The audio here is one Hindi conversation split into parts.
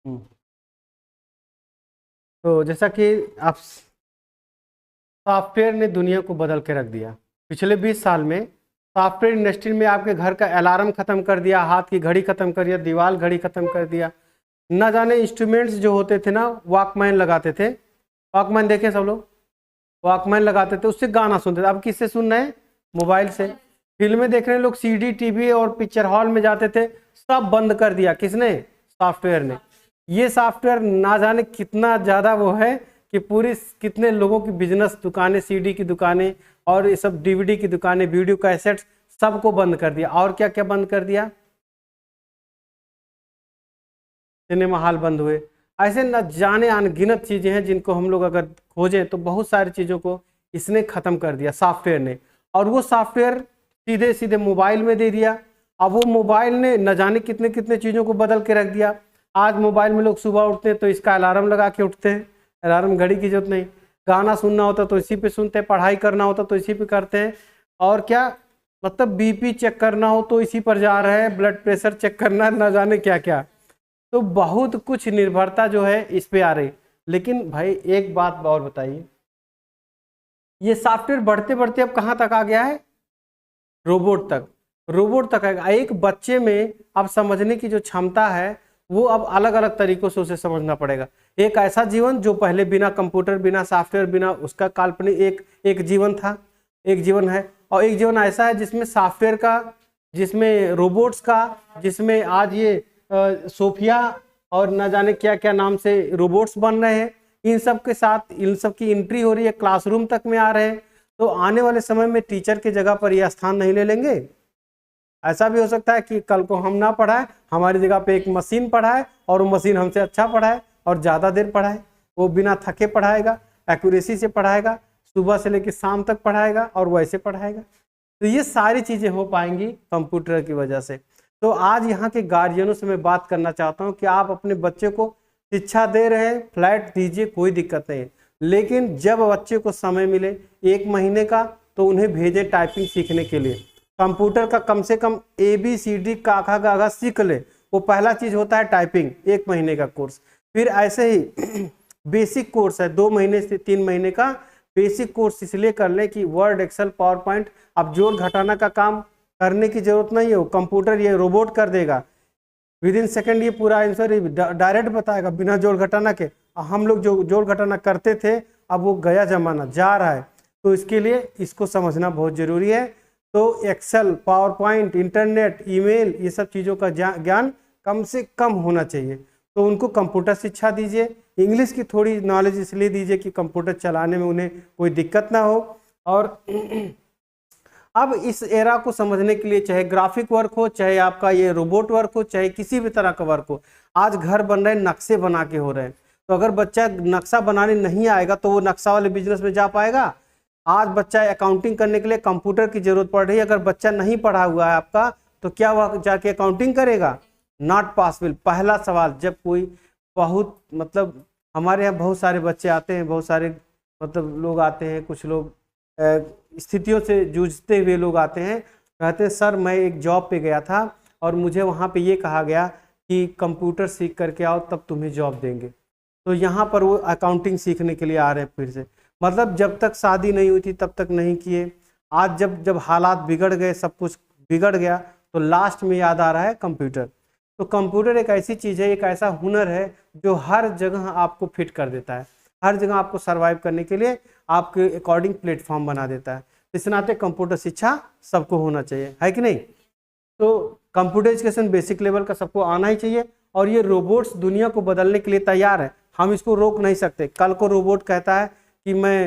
हम्म। तो जैसा कि आप, सॉफ्टवेयर ने दुनिया को बदल के रख दिया। पिछले 20 साल में सॉफ्टवेयर इंडस्ट्री में आपके घर का अलार्म खत्म कर दिया, हाथ की घड़ी खत्म कर दिया, दीवार घड़ी खत्म कर दिया। ना जाने इंस्ट्रूमेंट्स जो होते थे ना, वॉकमैन लगाते थे, वॉकमैन देखे सब लोग, वॉकमैन लगाते थे, उससे गाना सुनते थे। अब किससे सुन रहे हैं? मोबाइल से। फिल्में देख रहे हैं लोग, सीडी टीवी और पिक्चर हॉल में जाते थे, सब बंद कर दिया। किसने? सॉफ्टवेयर ने। ये सॉफ्टवेयर ना जाने कितना ज़्यादा वो है कि पूरी कितने लोगों की बिजनेस दुकानें, सीडी की दुकानें और ये सब डीवीडी की दुकानें, वीडियो कैसेट्स, सबको बंद कर दिया। और क्या क्या बंद कर दिया? सिनेमा हॉल बंद हुए। ऐसे न जाने अनगिनत चीज़ें हैं जिनको हम लोग अगर खोजें तो बहुत सारी चीज़ों को इसने ख़त्म कर दिया, सॉफ्टवेयर ने। और वो सॉफ्टवेयर सीधे सीधे मोबाइल में दे दिया। अब वो मोबाइल ने न जाने कितने कितने चीज़ों को बदल के रख दिया। आज मोबाइल में लोग सुबह उठते हैं तो इसका अलार्म लगा के उठते हैं, अलार्म घड़ी की जरूरत नहीं। गाना सुनना होता तो इसी पे सुनते हैं, पढ़ाई करना होता तो इसी पे करते हैं। और क्या मतलब बीपी चेक करना हो तो इसी पर जा रहे हैं, ब्लड प्रेशर चेक करना, न जाने क्या क्या। तो बहुत कुछ निर्भरता जो है इस पे आ रही। लेकिन भाई एक बात और बताइए, ये सॉफ्टवेयर बढ़ते बढ़ते अब कहाँ तक आ गया है? रोबोट तक। रोबोट तक आएगा। एक बच्चे में अब समझने की जो क्षमता है वो अब अलग अलग तरीकों से उसे समझना पड़ेगा। एक ऐसा जीवन जो पहले बिना कंप्यूटर, बिना सॉफ्टवेयर, बिना उसका काल्पनिक एक एक जीवन था, एक जीवन है। और एक जीवन ऐसा है जिसमें सॉफ्टवेयर का, जिसमें रोबोट्स का, जिसमें आज ये सोफिया और न जाने क्या क्या नाम से रोबोट्स बन रहे हैं। इन सब के साथ इन सब की एंट्री हो रही है, क्लासरूम तक में आ रहे हैं। तो आने वाले समय में टीचर की जगह पर यह स्थान नहीं ले लेंगे। ऐसा भी हो सकता है कि कल को हम ना पढ़ाए, हमारी जगह पे एक मशीन पढ़ाए और वो मशीन हमसे अच्छा पढ़ाए और ज़्यादा देर पढ़ाए। वो बिना थके पढ़ाएगा, एक्यूरेसी से पढ़ाएगा, सुबह से लेकर शाम तक पढ़ाएगा और वैसे पढ़ाएगा। तो ये सारी चीज़ें हो पाएंगी कंप्यूटर की वजह से। तो आज यहाँ के गार्जियनों से मैं बात करना चाहता हूँ कि आप अपने बच्चे को शिक्षा दे रहे हैं, फ्लैट दीजिए, कोई दिक्कत नहीं है। लेकिन जब बच्चे को समय मिले 1 महीने का, तो उन्हें भेजें टाइपिंग सीखने के लिए। कंप्यूटर का कम से कम ABCD काखा गाघा सीख ले। वो पहला चीज होता है टाइपिंग, 1 महीने का कोर्स। फिर ऐसे ही बेसिक कोर्स है 2 महीने से 3 महीने का बेसिक कोर्स इसलिए कर ले कि वर्ड, एक्सेल, पावर पॉइंट, अब जोड़ घटाना का काम करने की जरूरत नहीं है। वो कंप्यूटर, ये रोबोट कर देगा विद इन सेकेंड। ये पूरा आंसर डायरेक्ट बताएगा बिना जोड़ घटाना के। हम लोग जो जोड़ घटाना करते थे, अब वो गया जमाना जा रहा है। तो इसके लिए इसको समझना बहुत जरूरी है। तो Excel, PowerPoint, internet, email, ये सब चीज़ों का ज्ञान कम से कम होना चाहिए। तो उनको कंप्यूटर शिक्षा दीजिए। इंग्लिश की थोड़ी नॉलेज इसलिए दीजिए कि कंप्यूटर चलाने में उन्हें कोई दिक्कत ना हो। और अब इस एरा को समझने के लिए, चाहे ग्राफिक वर्क हो, चाहे आपका ये रोबोट वर्क हो, चाहे किसी भी तरह का वर्क हो, आज घर बन रहे हैं, नक्शे बना के हो रहे हैं। तो अगर बच्चा नक्शा बनाने नहीं आएगा तो वो नक्शा वाले बिजनेस में जा पाएगा? आज बच्चा अकाउंटिंग करने के लिए कंप्यूटर की जरूरत पड़ रही है। अगर बच्चा नहीं पढ़ा हुआ है आपका, तो क्या वह जाके अकाउंटिंग करेगा? Not possible. पहला सवाल, जब कोई बहुत मतलब हमारे यहाँ बहुत सारे बच्चे आते हैं, बहुत सारे मतलब लोग आते हैं, कुछ लोग स्थितियों से जूझते हुए लोग आते हैं, कहते हैं सर मैं एक जॉब पे गया था और मुझे वहाँ पे ये कहा गया कि कंप्यूटर सीख करके आओ तब तुम्हें जॉब देंगे। तो यहाँ पर वो अकाउंटिंग सीखने के लिए आ रहे हैं फिर से। मतलब जब तक शादी नहीं हुई थी तब तक नहीं किए। आज जब जब हालात बिगड़ गए, सब कुछ बिगड़ गया, तो लास्ट में याद आ रहा है कंप्यूटर। तो कंप्यूटर एक ऐसी चीज़ है, एक ऐसा हुनर है जो हर जगह आपको फिट कर देता है, हर जगह आपको सर्वाइव करने के लिए आपके अकॉर्डिंग प्लेटफॉर्म बना देता है। इस नाते कंप्यूटर शिक्षा सबको होना चाहिए, है कि नहीं? तो कंप्यूटर एजुकेशन बेसिक लेवल का सबको आना ही चाहिए। और ये रोबोट्स दुनिया को बदलने के लिए तैयार है, हम इसको रोक नहीं सकते। कल को रोबोट कहता है कि मैं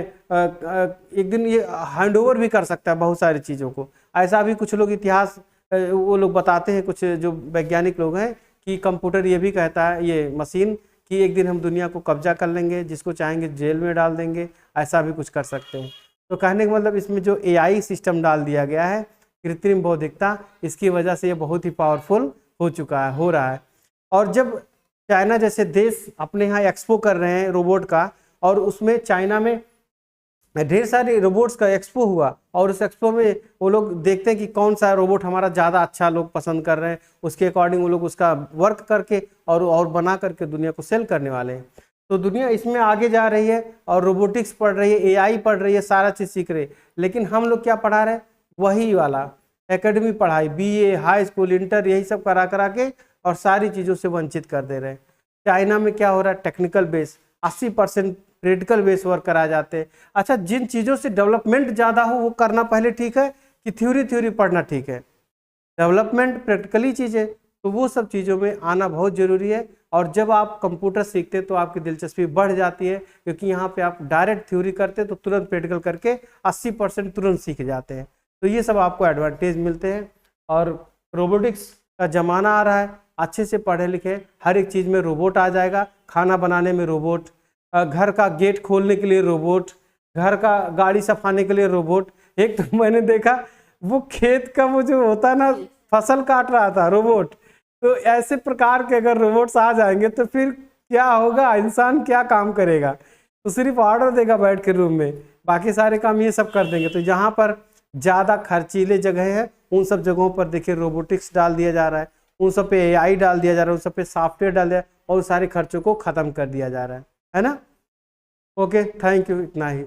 एक दिन ये हैंड ओवर भी कर सकता है बहुत सारी चीज़ों को। ऐसा भी कुछ लोग इतिहास वो लोग बताते हैं, कुछ जो वैज्ञानिक लोग हैं, कि कंप्यूटर ये भी कहता है, ये मशीन, कि एक दिन हम दुनिया को कब्जा कर लेंगे, जिसको चाहेंगे जेल में डाल देंगे। ऐसा भी कुछ कर सकते हैं। तो कहने का मतलब इसमें जो AI सिस्टम डाल दिया गया है, कृत्रिम बौद्धिकता, इसकी वजह से ये बहुत ही पावरफुल हो चुका है, हो रहा है। और जब चाइना जैसे देश अपने यहाँ एक्सपो कर रहे हैं रोबोट का, और उसमें चाइना में ढेर सारे रोबोट्स का एक्सपो हुआ और उस एक्सपो में वो लोग देखते हैं कि कौन सा रोबोट हमारा ज़्यादा अच्छा लोग पसंद कर रहे हैं, उसके अकॉर्डिंग वो लोग उसका वर्क करके और बना करके दुनिया को सेल करने वाले हैं। तो दुनिया इसमें आगे जा रही है और रोबोटिक्स पढ़ रही है, एआई पढ़ रही है, सारा चीज़ सीख रही है। लेकिन हम लोग क्या पढ़ा रहे हैं? वही वाला एकेडमी पढ़ाई, बीए, हाई स्कूल, इंटर, यही सब करा करा के और सारी चीज़ों से वंचित कर दे रहे हैं। चाइना में क्या हो रहा है? Technical base 80% practical base work कराए जाते हैं। अच्छा, जिन चीज़ों से डेवलपमेंट ज़्यादा हो वो करना पहले ठीक है कि थ्योरी पढ़ना ठीक है? डेवलपमेंट प्रैक्टिकली चीज़ें, तो वो सब चीज़ों में आना बहुत ज़रूरी है। और जब आप कंप्यूटर सीखते तो आपकी दिलचस्पी बढ़ जाती है, क्योंकि यहाँ पे आप डायरेक्ट थ्योरी करते तो तुरंत प्रैक्टिकल करके 80% तुरंत सीख जाते हैं। तो ये सब आपको एडवांटेज मिलते हैं। और रोबोटिक्स का ज़माना आ रहा है, अच्छे से पढ़े लिखे, हर एक चीज़ में रोबोट आ जाएगा। खाना बनाने में रोबोट, घर का गेट खोलने के लिए रोबोट, घर का गाड़ी सफाने के लिए रोबोट। एक तो मैंने देखा वो खेत का वो जो होता है ना, फसल काट रहा था रोबोट। तो ऐसे प्रकार के अगर रोबोट्स आ जाएंगे तो फिर क्या होगा? इंसान क्या काम करेगा? तो सिर्फ ऑर्डर देगा बैठ के रूम में, बाकी सारे काम ये सब कर देंगे। तो जहाँ पर ज़्यादा खर्चीले जगह है उन सब जगहों पर देखिए रोबोटिक्स डाल दिया जा रहा है, उन सब पे एआई डाल दिया जा रहा है, उन सब पे सॉफ्टवेयर डाल दिया और सारे खर्चों को ख़त्म कर दिया जा रहा है ना। ओके, थैंक यू, इतना ही।